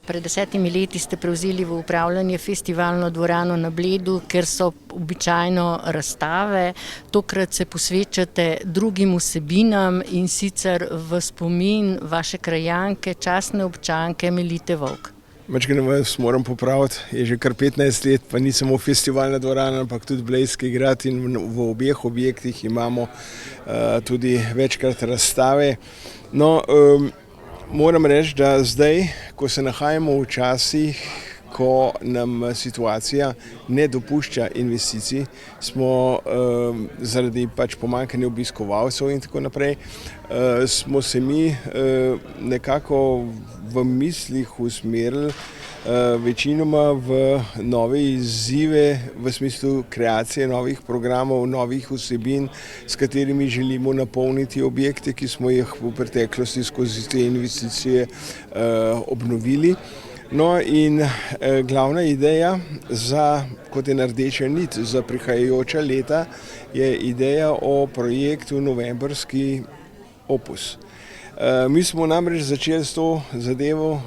Pred 10 leti ste prevzeli v upravljanje festivalno dvorano na Bledu, kjer so običajno razstave. Tokrat se posvečate drugim vsebinam, in sicer v spomin vaše krajanke, častne občanke Melite Vovk. Majčkeno vas moram popraviti, je že kar 15 let, pa ni samo festivalna dvorana, ampak tudi Blejski grad, in v obeh objektih imamo tudi večkrat razstave. No, moram reči, da zdaj, ko se nahajamo v časih, ko nam situacija ne dopušča investicij, smo zaradi pomanjkanja obiskovalcev in tako naprej, smo se mi nekako v mislih usmerili večinoma v nove izzive, v smislu kreacije novih programov, novih vsebin, s katerimi želimo napolniti objekte, ki smo jih v preteklosti skozi te investicije obnovili. No, in glavna ideja kot ena rdeča nit za prihajajoča leta je ideja o projektu Novembrski opus. Mi smo namreč začeli s to zadevo,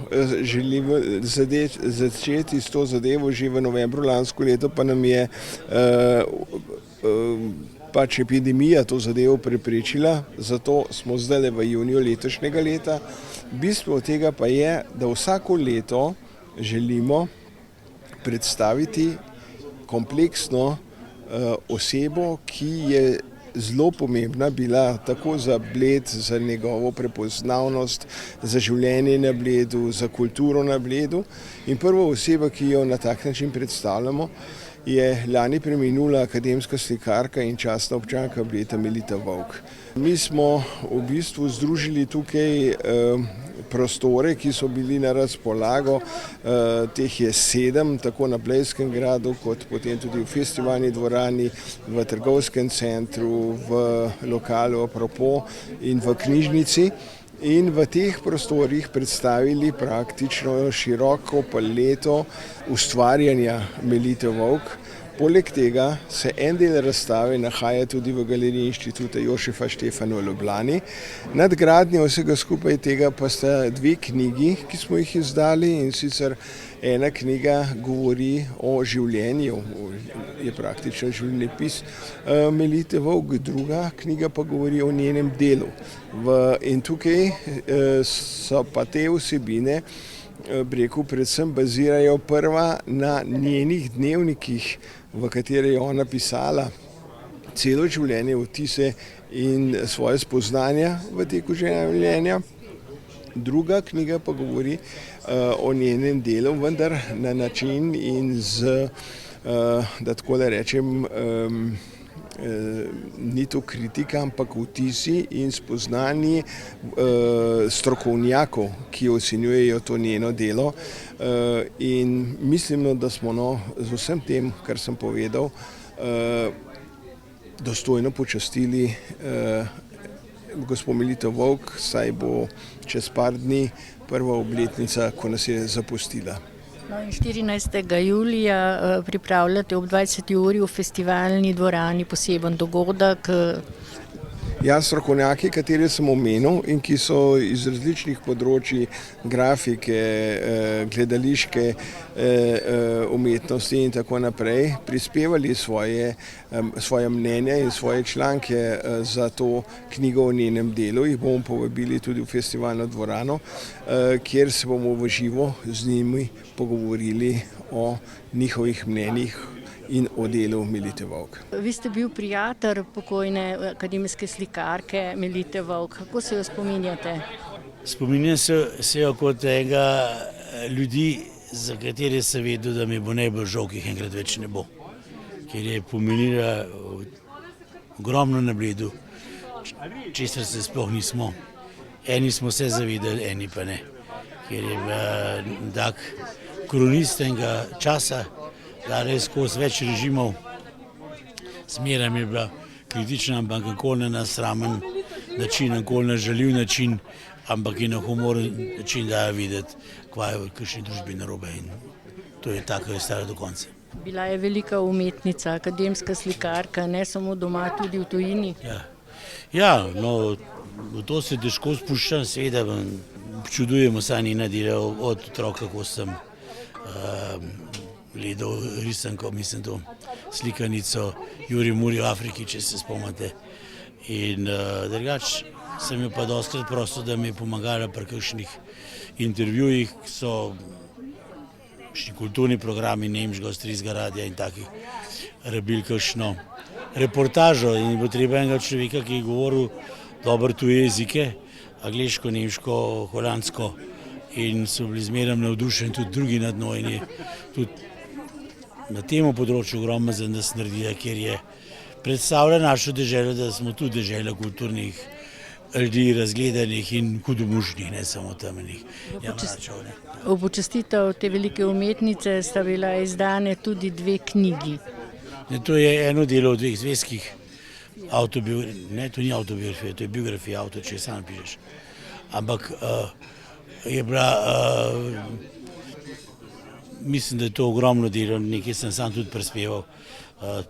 začeti s to zadevo že v novembru lansko leto, pa nam je epidemija to zadevo preprečila, zato smo zdaj v juniju letošnjega leta. Bistvo tega pa je, da vsako leto želimo predstaviti kompleksno osebo, ki je zelo pomembna bila tako za Bled, za njegovo prepoznavnost, za življenje na Bledu, za kulturo na Bledu. In prva oseba, ki jo na tak način predstavljamo, je lani preminula akademska slikarka in častna občanka Bleda Melita Vovk. Mi smo v bistvu združili tukaj prostore, ki so bili na razpolago, teh je 7, tako na Blejskem gradu, kot potem tudi v festivalni dvorani, v trgovskem centru, v lokalu Apropo in v knjižnici. In v teh prostorih predstavili praktično široko paleto ustvarjanja Melite Vovk. Poleg tega se en del razstave nahaja tudi v galeriji Inštituta Jožefa Stefana v Ljubljani. Nadgradnja vsega skupaj tega pa sta 2 knjigi, ki smo jih izdali, in sicer ena knjiga govori o življenju, je praktično življenjepis Melite Vovk, druga knjiga pa govori o njenem delu. In tukaj so pa te vsebine, predvsem bazirajo prva na njenih dnevnikih, v katere je ona pisala celo življenje, vtise in svoje spoznanja v teku življenja. Druga knjiga pa govori o njenem delu, vendar na način in da tako da rečem, ni to kritika, ampak vtisi in spoznanji strokovnjakov, ki ocenjujejo to njeno delo. In mislimo, da smo z vsem tem, kar sem povedal, dostojno počastili gospo Melito Vovk, saj bo čez par dni prva obletnica, ko nas je zapustila. No, in 14. julija pripravljate ob 20. uri v festivalni dvorani poseben dogodek. Ja, strokovnjaki, katere sem omenil in ki so iz različnih področji grafike, gledališke umetnosti in tako naprej prispevali svoje mnenja in svoje članke za to knjigo o njenem delu. Jih bomo povabili tudi v festivalno dvorano, kjer se bomo v živo z njimi pogovorili o njihovih mnenjih in o delu Melite Vovk. Vi ste bil prijatelj pokojne akademske slikarke Melite Vovk. Kako se jo spominjate? Spominjam se jo kot enega ljudi, za katere sem vedel, da mi bo najbolj žal, ki jih enkrat več ne bo. Ker je pomenila ogromno na Bledu, česar se sploh nismo. Eni smo se zavedali, eni pa ne. Ker je bila tak kronist enega časa, da res skozi več režimov, zmeraj je bila kritična, ampak nikoli ne na sramen način, nikoli na žaljiv način, ampak in na humoren način daje videti, kaj je v kakšni družbi narobe, in to je tako, je stala do konca. Bila je velika umetnica, akademska slikarka, ne samo doma, tudi v tujini. Ja, no, v to se težko spuščam, seveda občudujemo vsa njena dela od otroka, ko sem gledal risanko, mislim to slikanico Juri Muri v Afriki, če se spomnite. In drugače sem jo pa dostakrat prosil, da mi je pomagala pri kakšnih intervjujih, ki so kulturni programi nemškega, avstrijskega radia in takih, rabili kakšno reportažo in je bilo treba enega človeka, ki je govoril dobro tuje jezike, angleško, nemško, holandsko, in so bili zmeraj navdušeni tudi drugi nad njo in je tudi na tem področju ogromno za nas naredila, ker je predstavlja našo deželo, da smo tudi dežela kulturnih ljudi, razgledanih in hudomušnih, ne samo temeljnih. V počastitev te velike umetnice sta bila izdane tudi 2 knjigi. To je eno delo v 2 zvezkih, ne, to ni autobiografija, to je biografija avto, če sam pišeš. Ampak je bila, mislim, da je to ogromno delo, nekaj sem sam tudi prispeval,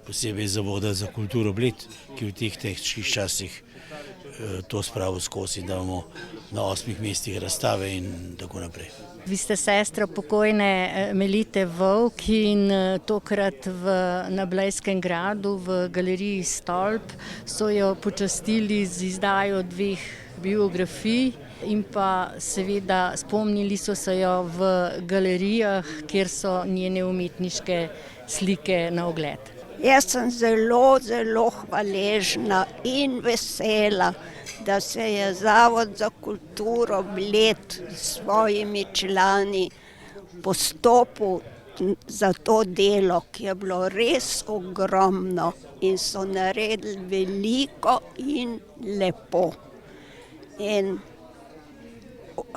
posebej Zavoda za kulturo Bled, ki v teh težkih časih to spravil skozi, da imamo na 8 mestih razstave in tako naprej. Vi ste sestra pokojne Melite Vovk in tokrat na Blejskem gradu v galeriji Stolp so jo počastili z izdajo 2 biografij in pa seveda spomnili so se jo v galerijah, kjer so njene umetniške slike na ogled. Jaz sem zelo, zelo hvaležna in vesela, da se je Zavod za kulturo Bled s svojimi člani postopil za to delo, ki je bilo res ogromno in so naredili veliko in lepo. In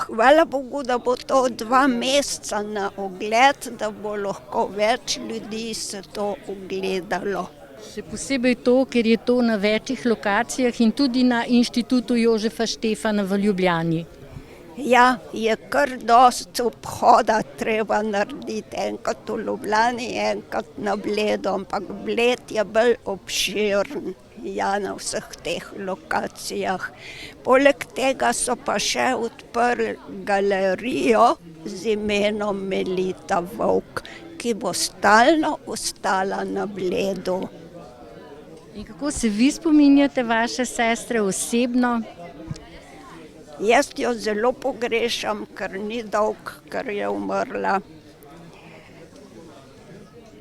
hvala Bogu, da bo to 2 meseca na ogled, da bo lahko več ljudi se to ogledalo. Še posebej to, ker je to na večjih lokacijah in tudi na Inštitutu Jožefa Štefana v Ljubljani. Ja, je kar dosti obhoda treba narediti, enkrat v Ljubljani, enkrat na Bledu, ampak Bled je bolj obširen, ja, na vseh teh lokacijah. Poleg tega so pa še odprli galerijo z imenom Melita Vovk, ki bo stalno ostala na Bledu. In kako se vi spominjate vaše sestre osebno? Jaz jo zelo pogrešam, ker ni dolgo, ker je umrla.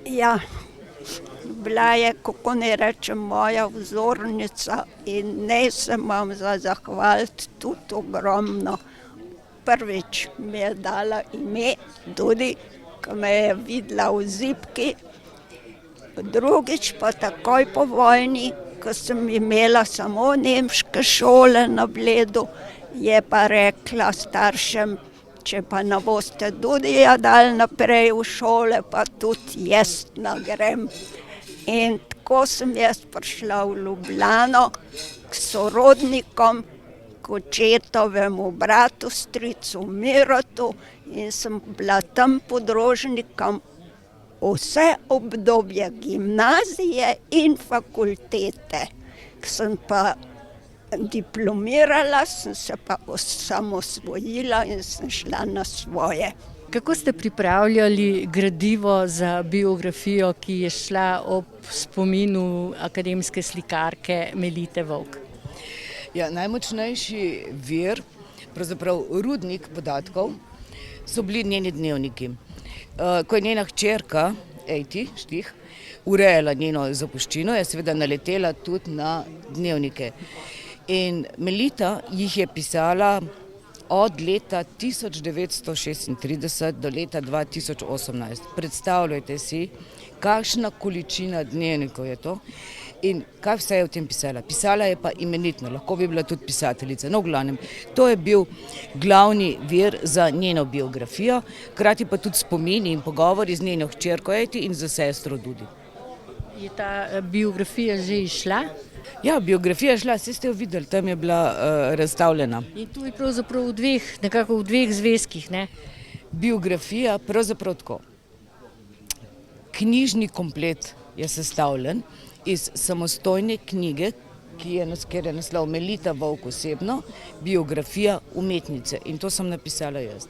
Ja, bila je, kako ne rečem, moja vzornica in ne se imam za zahvaliti tudi ogromno. Prvič mi je dala ime, tudi ko me je videla v zibki. Drugič pa takoj po vojni, ko sem imela samo nemške šole na Bledu, je pa rekla staršem, če pa ne boste tudi dali naprej v šole, pa tudi jaz ne grem. In tako sem jaz prišla v Ljubljano k sorodnikom, k očetovemu bratu, stricu Mirotu in sem bila tam podrožnikom vse obdobje gimnazije in fakultete. Sem pa diplomirala, sem se pa osamosvojila in sem šla na svoje. Kako ste pripravljali gradivo za biografijo, ki je šla ob spominu akademske slikarke Melite Vovk? Ja, najmočnejši vir, pravzaprav rudnik podatkov, so bili njeni dnevniki. Ko je njena hčerka, Ejti Štih, urejala njeno zapuščino, je seveda naletela tudi na dnevnike. In Melita jih je pisala od leta 1936 do leta 2018. Predstavljajte si, kakšna količina dnevnikov je to in kaj vse je v tem pisala. Pisala je pa imenitno, lahko bi bila tudi pisateljica. No, v glavnem, to je bil glavni vir za njeno biografijo, hkrati pa tudi spomini in pogovori z njeno hčerko Ejti in z sestro Dudi. Je ta biografija že izšla? Ja, biografija je šla, saj ste jo videli, tam je bila razstavljena. In tu je pravzaprav nekako v 2 zvezkih, ne? Biografija pravzaprav tako. Knjižni komplet je sestavljen iz samostojne knjige, kjer je naslov Melita Vovk osebno, biografija umetnice in to sem napisala jaz.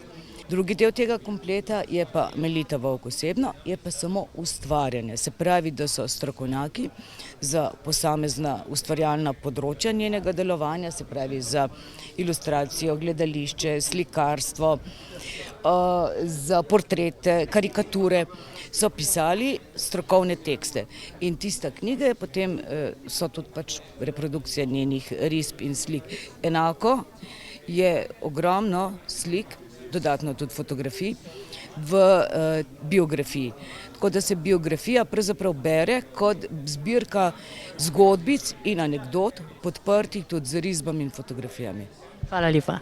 Drugi del tega kompleta je pa Melita Vovk osebno, je pa samo ustvarjanje. Se pravi, da so strokovnjaki za posamezna ustvarjalna področja njenega delovanja, se pravi za ilustracijo, gledališče, slikarstvo, za portrete, karikature, so pisali strokovne tekste. In tista knjiga je potem, so tudi pač reprodukcija njenih risb in slik. Enako je ogromno slik, dodatno tudi fotografij, v biografiji. Tako da se biografija pravzaprav bere kot zbirka zgodbic in anekdot, podprtih tudi z risbami in fotografijami. Hvala lepa.